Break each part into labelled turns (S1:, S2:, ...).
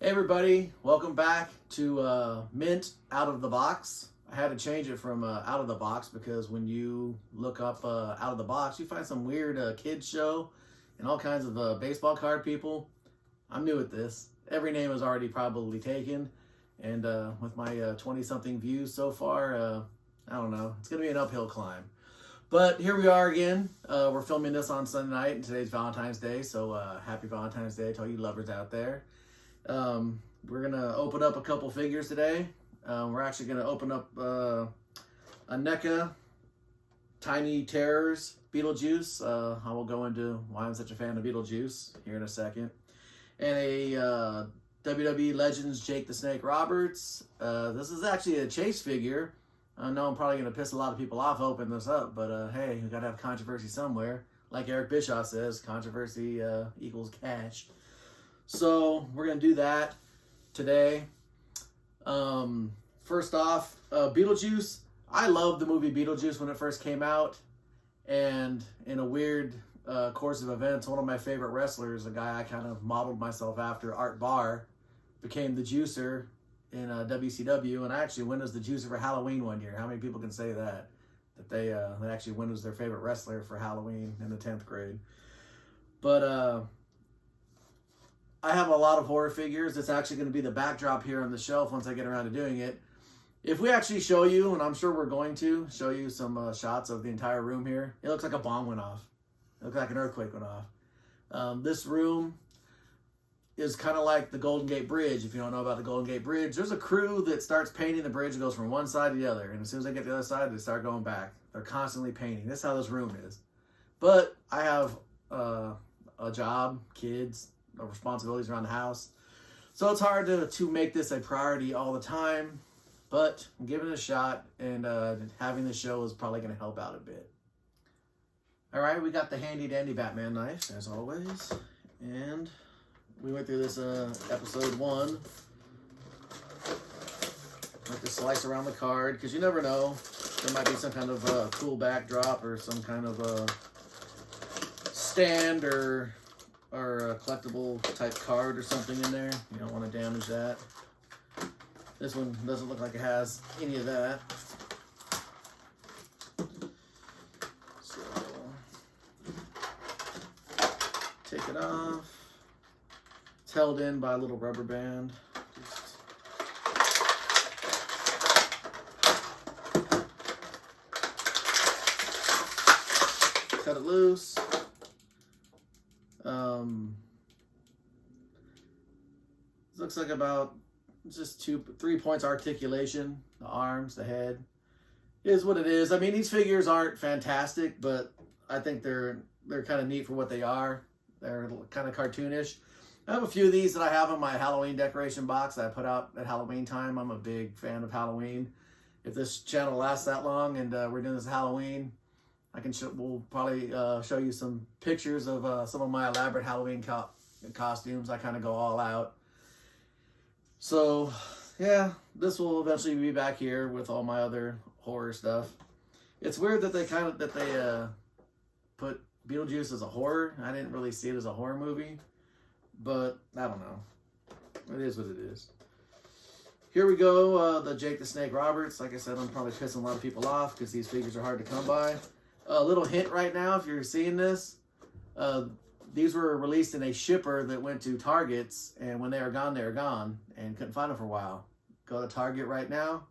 S1: Hey everybody, welcome back to Mint Out of the Box. I had to change it from Out of the Box because when you look up Out of the Box, you find some weird kids show and all kinds of baseball card people. I'm new at this. Every name is already probably taken, and with my 20-something views so far, I don't know. It's going to be an uphill climb. But here we are again. We're filming this on Sunday night, and today's Valentine's Day, so happy Valentine's Day to all you lovers out there. We're gonna open up a couple figures today. We're actually gonna open up a NECA Tiny Terrors Beetlejuice. I will go into why I'm such a fan of Beetlejuice here in a second. And a WWE Legends Jake the Snake Roberts. This is actually a chase figure. I know I'm probably gonna piss a lot of people off opening this up, but hey, we gotta have controversy somewhere. Like Eric Bischoff says, controversy equals cash. So we're going to do that today. First off, Beetlejuice. I loved the movie Beetlejuice when it first came out. And in a weird course of events, one of my favorite wrestlers, a guy I kind of modeled myself after, Art Barr, became the juicer in WCW. And I actually went as the juicer for Halloween one year. How many people can say that? That they actually went as their favorite wrestler for Halloween in the 10th grade. But I have a lot of horror figures. It's actually going to be the backdrop here on the shelf once I get around to doing it. If we actually show you, and I'm sure we're going to, show you some shots of the entire room here, it looks like a bomb went off. It looks like an earthquake went off. This room is kind of like the Golden Gate Bridge. If you don't know about the Golden Gate Bridge, there's a crew that starts painting the bridge and goes from one side to the other. And as soon as they get to the other side, they start going back. They're constantly painting. That's how this room is. But I have a job, kids, responsibilities around the house, so it's hard to make this a priority all the time, but I'm giving it a shot, and having the show is probably going to help out a bit. All right, we got the handy dandy Batman knife as always, and we went through this episode 1. Like to slice around the card because you never know, there might be some kind of cool backdrop or some kind of stand or a collectible type card or something in there. You don't want to damage that. This one doesn't look like it has any of that. So, take it off. It's held in by a little rubber band. Just cut it loose. Looks like about just 2-3 points articulation. The arms, the head is what it is. I mean, these figures aren't fantastic, but I think they're kind of neat for what they are. They're kind of cartoonish. I have a few of these that I have in my Halloween decoration box that I put out at Halloween time. I'm a big fan of Halloween. If this channel lasts that long and we're doing this Halloween, we'll probably show you some pictures of some of my elaborate Halloween costumes. I kind of go all out. So, yeah, this will eventually be back here with all my other horror stuff. It's weird that they put Beetlejuice as a horror. I didn't really see it as a horror movie, but I don't know. It is what it is. Here we go, the Jake the Snake Roberts. Like I said, I'm probably pissing a lot of people off because these figures are hard to come by. A little hint right now, if you're seeing this, these were released in a shipper that went to Targets, and when they are gone, and couldn't find them for a while. Go to Target right now,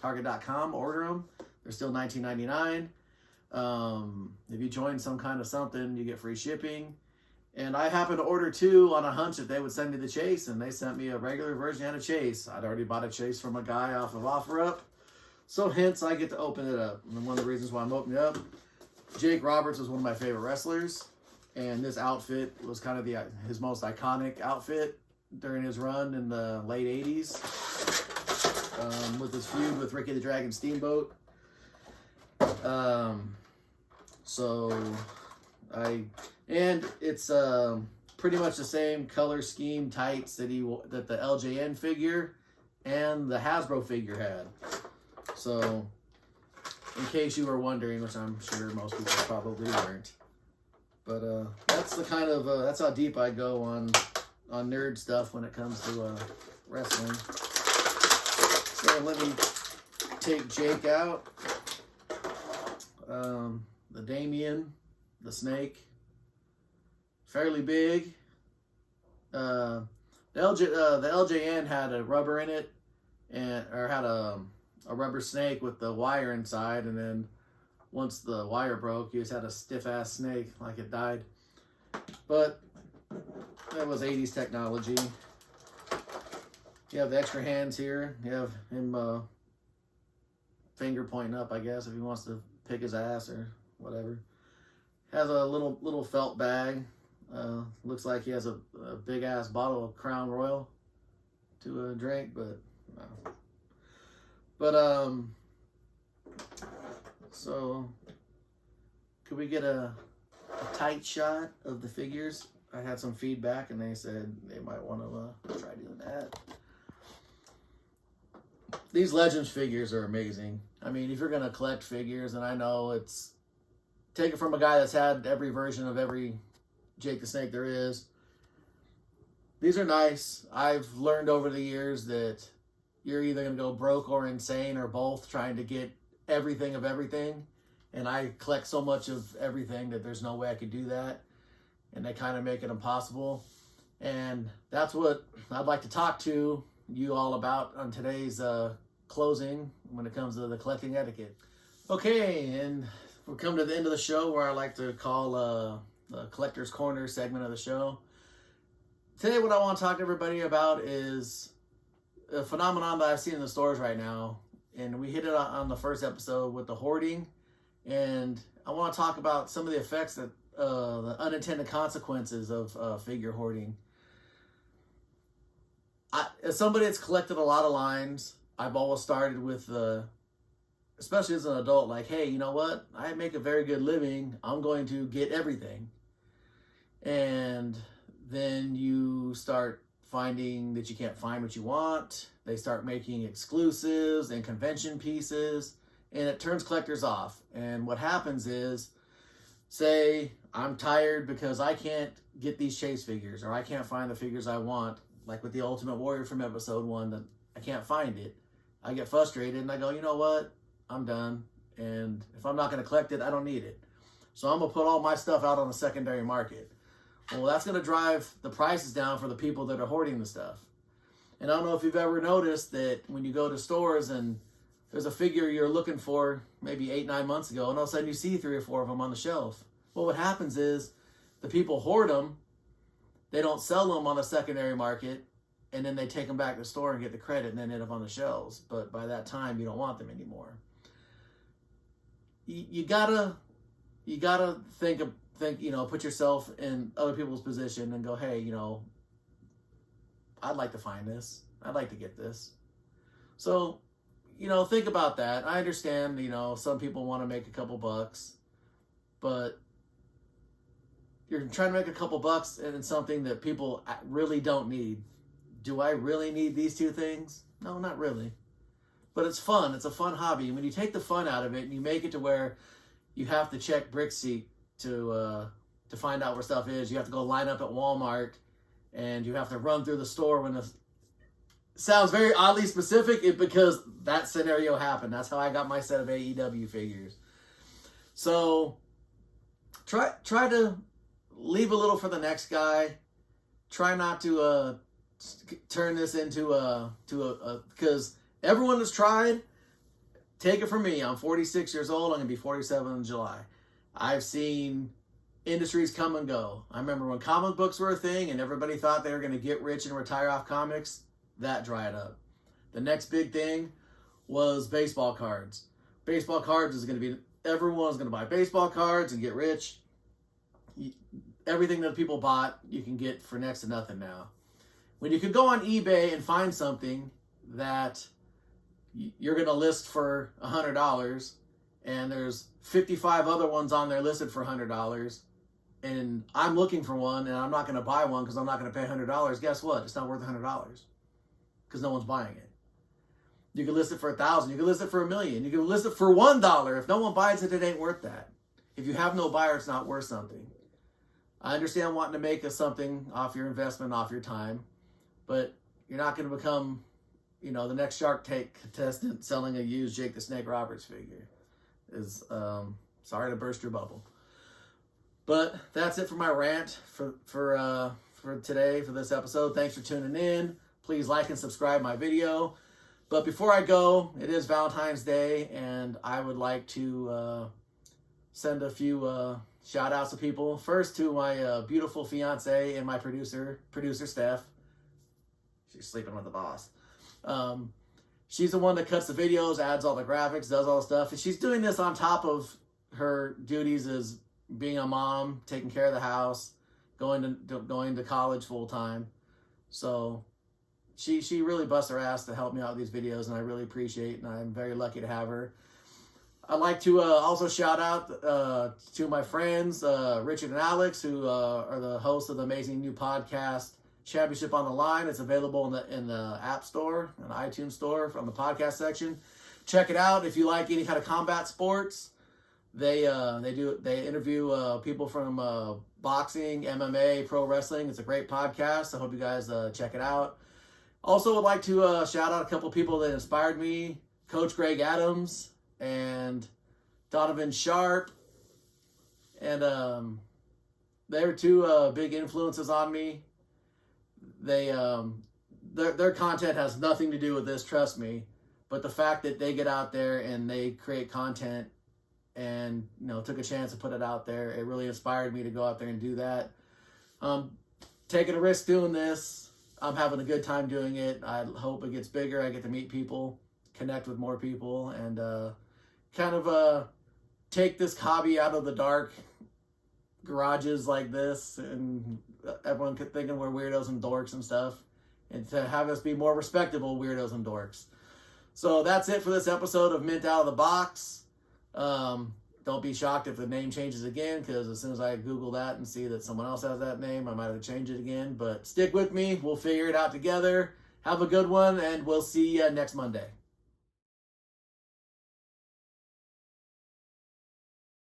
S1: Target.com, order them. They're still $19.99. If you join some kind of something, you get free shipping. And I happened to order 2 on a hunch that they would send me the chase, and they sent me a regular version and a chase. I'd already bought a chase from a guy off of OfferUp, so hence I get to open it up. And one of the reasons why I'm opening it up, Jake Roberts was one of my favorite wrestlers, and this outfit was kind of his most iconic outfit during his run in the late 80s, with his feud with Ricky the Dragon Steamboat. And it's pretty much the same color scheme tights that the LJN figure and the Hasbro figure had. So, in case you were wondering, which I'm sure most people probably weren't. But that's the kind of, that's how deep I go on on nerd stuff when it comes to wrestling. So let me take Jake out. The Damien, the Snake, fairly big. The LJN had a rubber in it, or had a rubber snake with the wire inside, and then once the wire broke, you just had a stiff ass snake like it died. But that was 80s technology. You have the extra hands here. You have him finger pointing up, I guess, if he wants to pick his ass or whatever. Has a little felt bag. Looks like he has a big ass bottle of Crown Royal to drink, but no. But so could we get a tight shot of the figures? I had some feedback and they said they might want to try doing that. These Legends figures are amazing. I mean, if you're going to collect figures, and I know it's, take it from a guy that's had every version of every Jake the Snake there is. These are nice. I've learned over the years that you're either going to go broke or insane or both trying to get everything of everything. And I collect so much of everything that there's no way I could do that. And they kind of make it impossible. And that's what I'd like to talk to you all about on today's closing when it comes to the collecting etiquette. Okay, and we're coming to the end of the show where I like to call the Collector's Corner segment of the show. Today what I want to talk to everybody about is a phenomenon that I've seen in the stores right now. And we hit it on the first episode with the hoarding. And I want to talk about some of the effects that the unintended consequences of figure hoarding. As somebody that's collected a lot of lines, I've always started with, especially as an adult, like, hey, you know what? I make a very good living. I'm going to get everything. And then you start finding that you can't find what you want. They start making exclusives and convention pieces, and it turns collectors off. And what happens is, say I'm tired because I can't get these chase figures, or I can't find the figures I want, like with the Ultimate Warrior from episode 1, that I can't find it. I get frustrated and I go, you know what? I'm done. And if I'm not going to collect it, I don't need it. So I'm going to put all my stuff out on the secondary market. Well, that's going to drive the prices down for the people that are hoarding the stuff. And I don't know if you've ever noticed that when you go to stores and there's a figure you're looking for maybe 8-9 months ago, and all of a sudden you see 3 or 4 of them on the shelf. Well, what happens is the people hoard them, they don't sell them on the secondary market, and then they take them back to the store and get the credit and then end up on the shelves. But by that time, you don't want them anymore. You gotta think, put yourself in other people's position and go, hey, I'd like to find this. I'd like to get this. So, think about that. I understand, some people want to make a couple bucks, but you're trying to make a couple bucks in something that people really don't need. Do I really need these 2 things? No, not really. But it's fun. It's a fun hobby. When you take the fun out of it and you make it to where you have to check Brickseek to find out where stuff is. You have to go line up at Walmart, and you have to run through the store when the... Sounds very oddly specific because that scenario happened. That's how I got my set of AEW figures. So try to leave a little for the next guy. Try not to turn this into because everyone has tried. Take it from me. I'm 46 years old. I'm going to be 47 in July. I've seen industries come and go. I remember when comic books were a thing and everybody thought they were going to get rich and retire off comics. That dried up. The next big thing was baseball cards. Baseball cards is going to be, everyone's going to buy baseball cards and get rich. Everything that people bought, you can get for next to nothing now. When you could go on eBay and find something that you're going to list for $100 and there's 55 other ones on there listed for $100, and I'm looking for one and I'm not going to buy one because I'm not going to pay $100, guess what? It's not worth $100 because no one's buying it. You can list it for $1,000. You can list it for $1 million. You can list it for $1. If no one buys it, it ain't worth that. If you have no buyer, it's not worth something. I understand wanting to make something off your investment, off your time, but you're not going to become, you know, the next Shark Tank contestant selling a used Jake the Snake Roberts figure. Sorry to burst your bubble. But that's it for my rant for today, for this episode. Thanks for tuning in. Please like and subscribe my video. But before I go, it is Valentine's Day, and I would like to send a few shout outs to people. First to my beautiful fiance and my producer Steph. She's sleeping with the boss. She's the one that cuts the videos, adds all the graphics, does all the stuff. And she's doing this on top of her duties as being a mom, taking care of the house, going to college full time. So she really busts her ass to help me out with these videos, and I really appreciate it, and I'm very lucky to have her. I'd like to also shout out to my friends, Richard and Alex, who are the hosts of the amazing new podcast, Championship on the Line. It's available in the App Store and iTunes Store from the podcast section. Check it out if you like any kind of combat sports. They interview people from boxing, MMA, pro wrestling. It's a great podcast. I hope you guys check it out. Also would like to shout out a couple people that inspired me. Coach Greg Adams and Donovan Sharp. And they're two big influences on me. Their content has nothing to do with this, trust me. But the fact that they get out there and they create content and, you know, took a chance to put it out there, it really inspired me to go out there and do that. Taking a risk doing this. I'm having a good time doing it. I hope it gets bigger. I get to meet people, connect with more people, and kind of take this hobby out of the dark garages like this, and everyone thinking we're weirdos and dorks and stuff, and to have us be more respectable weirdos and dorks. So that's it for this episode of Mint Out of the Box. Don't be shocked if the name changes again, because as soon as I Google that and see that someone else has that name, I might have to change it again. But stick with me. We'll figure it out together. Have a good one, and we'll see you next Monday.